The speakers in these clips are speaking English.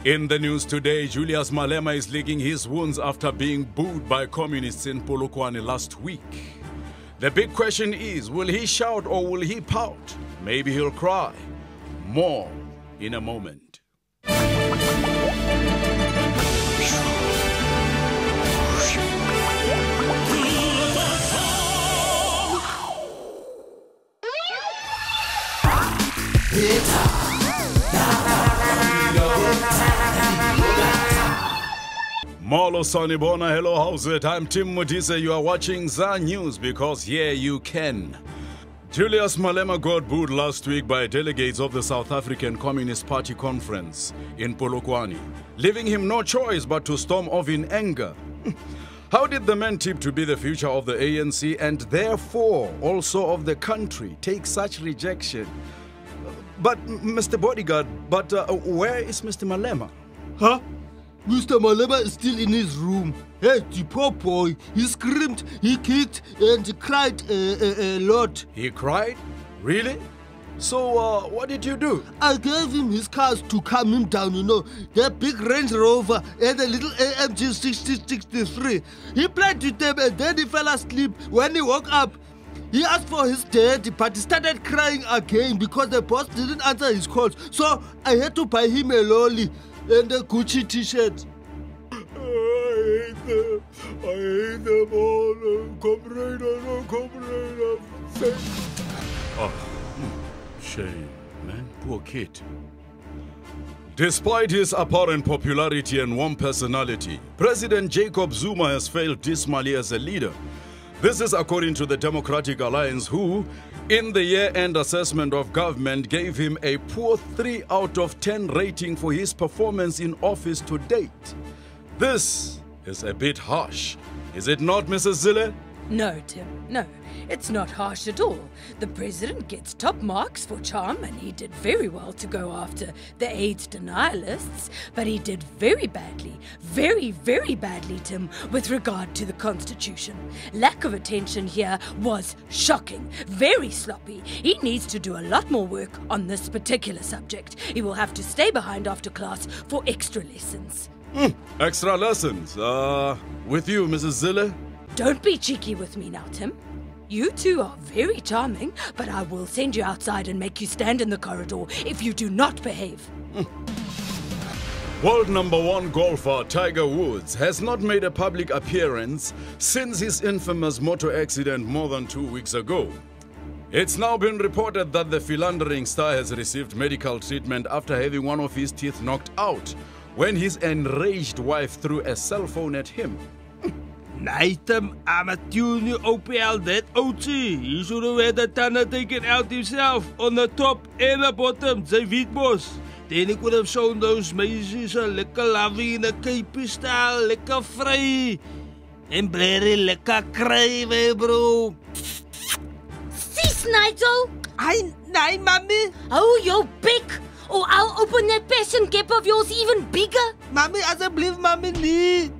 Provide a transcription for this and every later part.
In the news today, Julius Malema is licking his wounds after being booed by communists in Polokwane last week. The big question is, will he shout or will he pout? Maybe he'll cry. More in a moment. Molo Sonibona, hello, how's it? I'm Tim Modise. You are watching ZA News because yeah, you can. Julius Malema got booed last week by delegates of the South African Communist Party conference in Polokwane, leaving him no choice but to storm off in anger. How did the man tipped to be the future of the ANC and therefore also of the country take such rejection? But Mr. Bodyguard, where is Mr. Malema? Huh? Mr. Malema is still in his room. Hey, the poor boy. He screamed, he kicked, and he cried a lot. He cried? Really? So, what did you do? I gave him his cars to calm him down, you know. The big Range Rover and a little AMG 6063. He played with them and then he fell asleep. When he woke up, he asked for his dad, but he started crying again because the boss didn't answer his calls. So, I had to buy him a lolly and a Gucci t-shirt. I hate them all. Comrade. Oh, shame, man. Poor kid. Despite his apparent popularity and warm personality, President Jacob Zuma has failed dismally as a leader. This is according to the Democratic Alliance, who, in the year-end assessment of government, gave him a poor 3 out of 10 rating for his performance in office to date. This is a bit harsh. Is it not, Mrs. Zille? No, Tim, no. It's not harsh at all. The president gets top marks for charm and he did very well to go after the AIDS denialists, but he did very badly, very, very badly, Tim, with regard to the Constitution. Lack of attention here was shocking, very sloppy. He needs to do a lot more work on this particular subject. He will have to stay behind after class for extra lessons. Extra lessons? With you, Mrs. Zille? Don't be cheeky with me now, Tim. You two are very charming, but I will send you outside and make you stand in the corridor if you do not behave. World #1 golfer Tiger Woods has not made a public appearance since his infamous motor accident more than 2 weeks ago. It's now been reported that the philandering star has received medical treatment after having one of his teeth knocked out when his enraged wife threw a cell phone at him. Nathan, I'm a tuning OPL that OT. He should have had the tunnel taken out himself on the top and the bottom, the wheat boss. Then he could have shown those meisjes a lekker lovey in a Cape style, lekker vry. En very lekker kry, bro. Sis, Nigel! Nee, mommy. Oh, your big! Or I'll open that passion gap of yours even bigger. Mommy, asseblief, mommy, nee.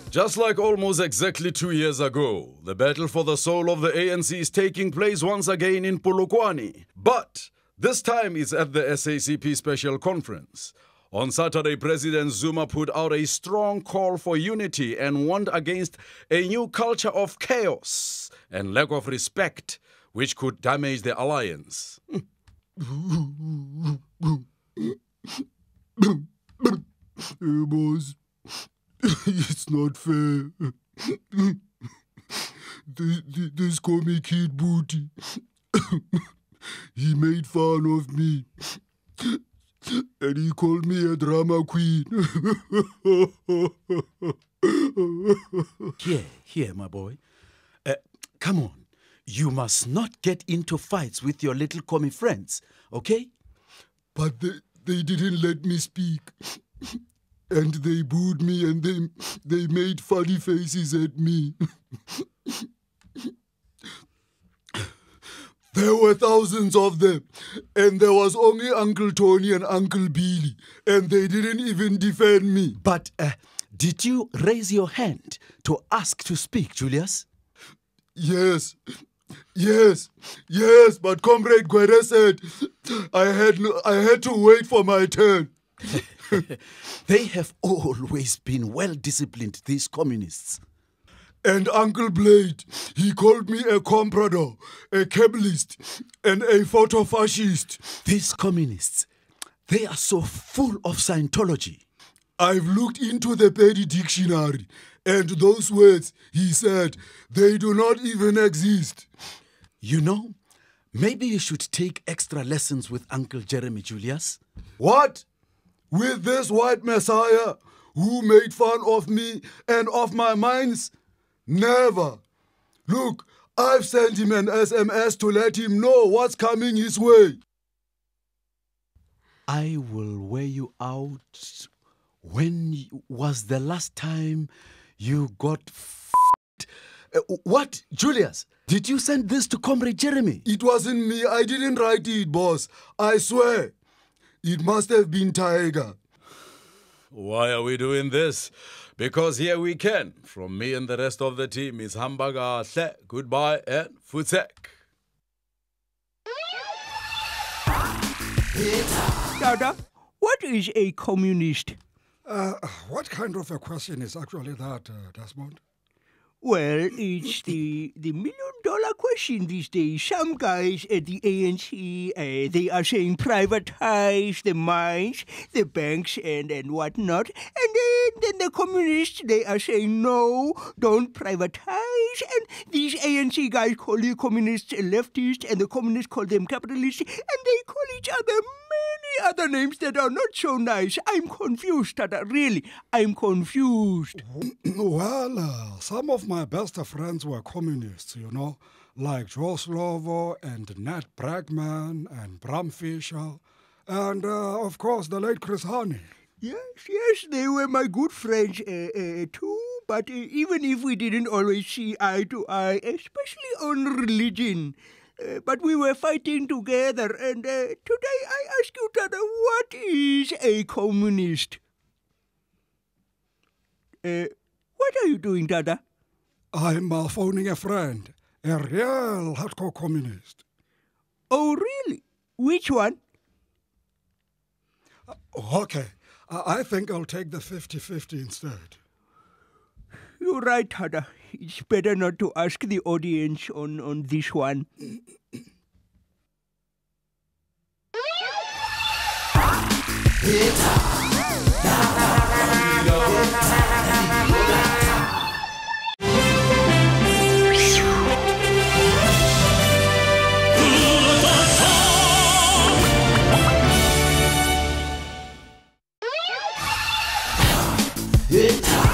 Just like almost exactly 2 years ago, the battle for the soul of the ANC is taking place once again in Polokwane. But this time it's at the SACP Special Conference. On Saturday, President Zuma put out a strong call for unity and warned against a new culture of chaos and lack of respect, which could damage the alliance. Hey, boss. It's not fair. This call me Kid Booty. He made fun of me. And he called me a drama queen. Here, my boy. Come on. You must not get into fights with your little commie friends, okay? But they didn't let me speak. And they booed me and they made funny faces at me. There were thousands of them, and there was only Uncle Tony and Uncle Billy, and they didn't even defend me. But did you raise your hand to ask to speak, Julius? Yes, but Comrade Gwede said I had to wait for my turn. They have always been well-disciplined, these communists. And Uncle Blade, he called me a comprador, a cabalist, and a photo-fascist. These communists, they are so full of Scientology. I've looked into the Petty Dictionary, and those words, he said, they do not even exist. You know, maybe you should take extra lessons with Uncle Jeremy, Julius. What? With this white messiah who made fun of me and of my mines? Never. Look, I've sent him an SMS to let him know what's coming his way. I will wear you out. When was the last time you got What, Julius? Did you send this to Comrade Jeremy? It wasn't me. I didn't write it, boss. I swear. It must have been Tiger. Why are we doing this? Because here we can. From me and the rest of the team is Hamburger, goodbye and futsek. Dada, what is a communist? What kind of a question is actually that, Desmond? Well, it's the million-dollar question these days. Some guys at the ANC, they are saying privatize the mines, the banks, and whatnot. And then the communists, they are saying no, don't privatize. And these ANC guys call the communists leftists, and the communists call them capitalists, and they call each other many other names that are not so nice. I'm confused, Tata. Really, I'm confused. Well, some of my best friends were communists, you know, like Joe Slovo and Nat Bregman and Bram Fisher, and of course the late Chris Honey. Yes, they were my good friends too. But even if we didn't always see eye to eye, especially on religion, but we were fighting together. And today I ask you, Tata, what is a communist? What are you doing, Tata? I'm phoning a friend, a real hardcore communist. Oh, really? Which one? Okay, I think I'll take the 50-50 instead. You're right, Tata. It's better not to ask the audience on this one. It's